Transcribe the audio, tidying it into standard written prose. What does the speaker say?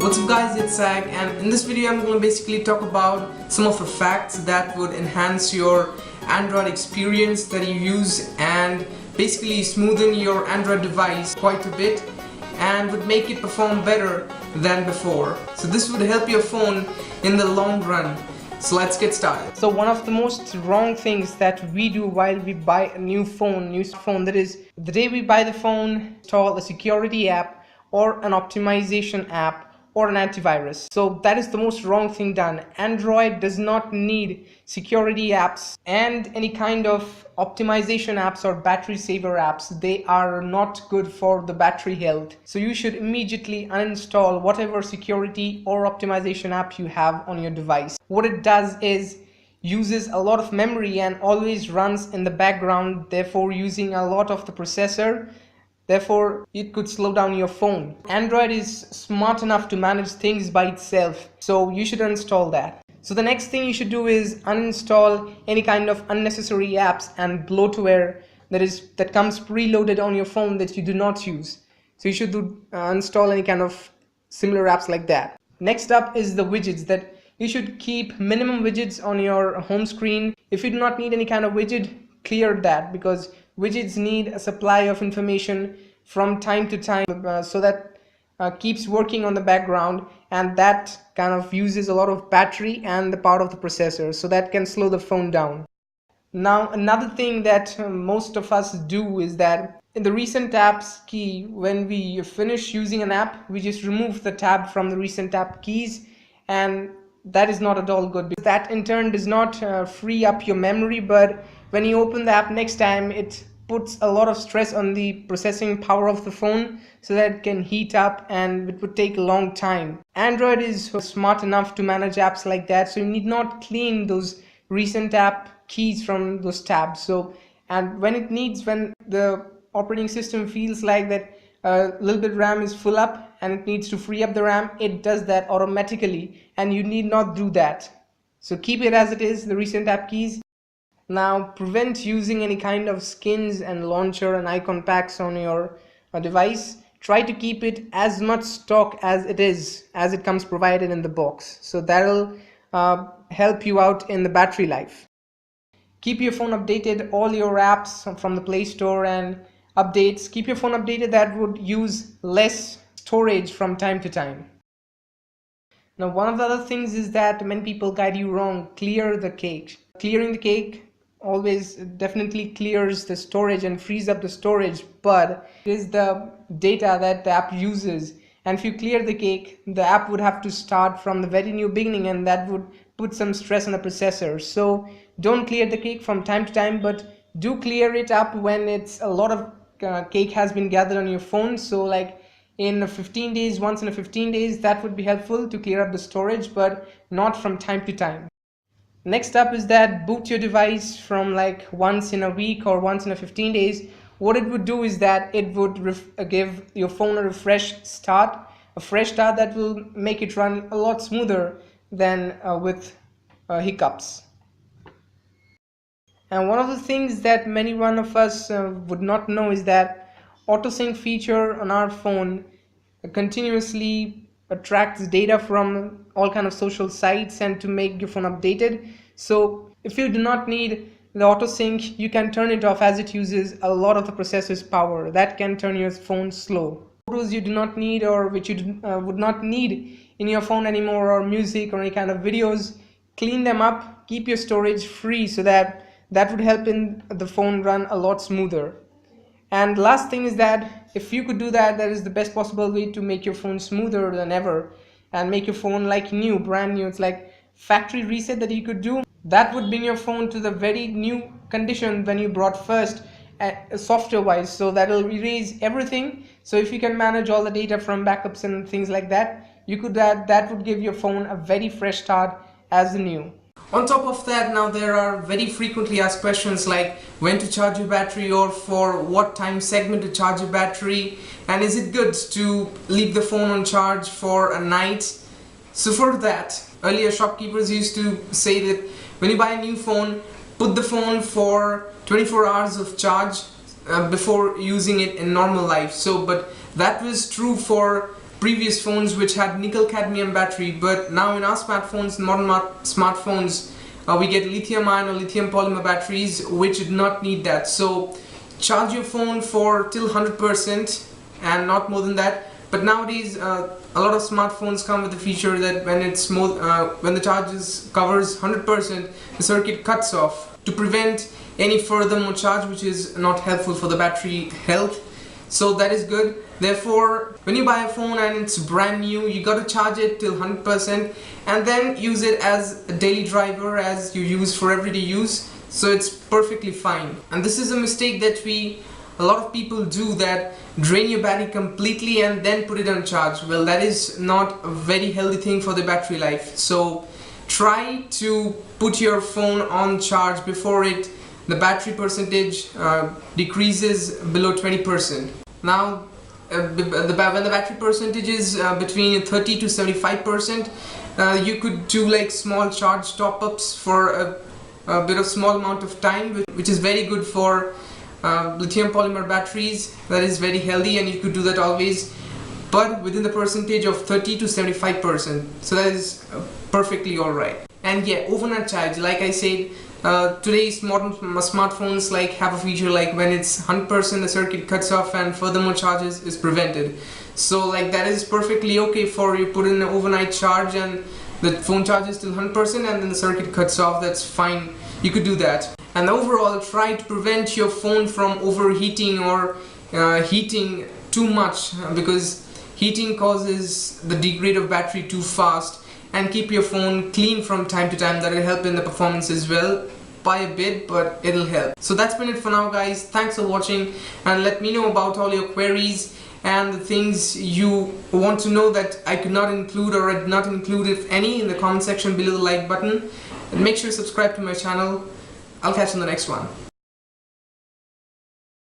What's up guys, it's Zach, and in this video I'm going to basically talk about some of the facts that would enhance your Android experience that you use and basically smoothen your Android device quite a bit and would make it perform better than before. So this would help your phone in the long run. So let's get started. So one of the most wrong things that we do while we buy a new phone, that is the day we buy the phone, install a security app or an optimization app or an antivirus. So that is the most wrong thing done. Android does not need security apps and any kind of optimization apps or battery saver apps. They are not good for the battery health. So you should immediately uninstall whatever security or optimization app you have on your device. What it does is uses a lot of memory and always runs in the background, therefore using a lot of the processor. Therefore, it could slow down your phone. Android is smart enough to manage things by itself, so you should uninstall that. So the next thing you should do is uninstall any kind of unnecessary apps and bloatware that comes preloaded on your phone that you do not use. So you should uninstall any kind of similar apps like that. Next up is the widgets, that you should keep minimum widgets on your home screen. If you do not need any kind of widget, clear that, because widgets need a supply of information from time to time, so that keeps working on the background, and that kind of uses a lot of battery and the power of the processor, so that can slow the phone down. Now another thing that most of us do is that in the recent apps key, when we finish using an app, we just remove the tab from the recent app keys, and that is not at all good, because that in turn does not free up your memory, but when you open the app next time, it puts a lot of stress on the processing power of the phone, so that it can heat up and it would take a long time. Android is smart enough to manage apps like that, so you need not clean those recent app keys from those tabs. And when the operating system feels like that a little bit RAM is full up and it needs to free up the RAM, it does that automatically, and you need not do that. So keep it as it is, the recent app keys. Now prevent using any kind of skins and launcher and icon packs on your device. Try to keep it as much stock as it comes provided in the box. So that'll help you out in the battery life. Keep your phone updated, all your apps from the Play Store and updates. Keep your phone updated, that would use less storage from time to time. Now one of the other things is that many people guide you wrong. Clear the cake. Clearing the cake always definitely clears the storage and frees up the storage, but it is the data that the app uses, and if you clear the cake, the app would have to start from the very new beginning, and that would put some stress on the processor. So don't clear the cake from time to time, but do clear it up when it's a lot of cake has been gathered on your phone. So like in 15 days, once in 15 days, that would be helpful to clear up the storage, but not from time to time. Next up is that boot your device from like once in a week or once in 15 days. What it would do is that it would give your phone a fresh start that will make it run a lot smoother than with hiccups. And one of the things that one of us would not know is that autosync feature on our phone continuously attracts data from all kind of social sites and to make your phone updated. So if you do not need the autosync, you can turn it off, as it uses a lot of the processor's power. That can turn your phone slow. Photos you do not need, or which you would not need in your phone anymore, or music or any kind of videos, clean them up, keep your storage free, so that would help in the phone run a lot smoother. And last thing is that if you could do that, that is the best possible way to make your phone smoother than ever and make your phone like new, brand new. It's like factory reset that you could do. That would bring your phone to the very new condition when you brought first, software wise. So that'll erase everything. So if you can manage all the data from backups and things like that, you could that would give your phone a very fresh start as new. On top of that, now there are very frequently asked questions like when to charge your battery, or for what time segment to charge your battery, and is it good to leave the phone on charge for a night. So for that, earlier shopkeepers used to say that when you buy a new phone, put the phone for 24 hours of charge before using it in normal life. But that was true for previous phones which had nickel cadmium battery, but now in our smartphones, modern smartphones, we get lithium ion or lithium polymer batteries which do not need that. So charge your phone for till 100% and not more than that. But nowadays a lot of smartphones come with the feature that when it's more, when the charge covers 100%, the circuit cuts off to prevent any further more charge, which is not helpful for the battery health. So that is good. Therefore, when you buy a phone and it's brand new, you got to charge it till 100% and then use it as a daily driver, as you use for everyday use. So it's perfectly fine. And this is a mistake that a lot of people do, that drain your battery completely and then put it on charge. Well, that is not a very healthy thing for the battery life. So try to put your phone on charge before the battery percentage decreases below 20%. Now when the battery percentage is between 30 to 75%, you could do like small charge top-ups for a bit of small amount of time, which is very good for lithium polymer batteries. That is very healthy and you could do that always, but within the percentage of 30 to 75%. So that is perfectly alright. And yeah, overnight charge, like I said, today's modern smartphones like have a feature like when it's 100% the circuit cuts off and furthermore charges is prevented. So like that is perfectly okay for you put in an overnight charge and the phone charges till 100% and then the circuit cuts off. That's fine, you could do that. And overall, try to prevent your phone from overheating or heating too much, because heating causes the degrade of battery too fast. And keep your phone clean from time to time. That will help in the performance as well, by a bit, but it'll help. So that's been it for now, guys. Thanks for watching, and let me know about all your queries and the things you want to know that I could not include or I did not include, if any, in the comment section below the like button. And make sure to subscribe to my channel. I'll catch you in the next one.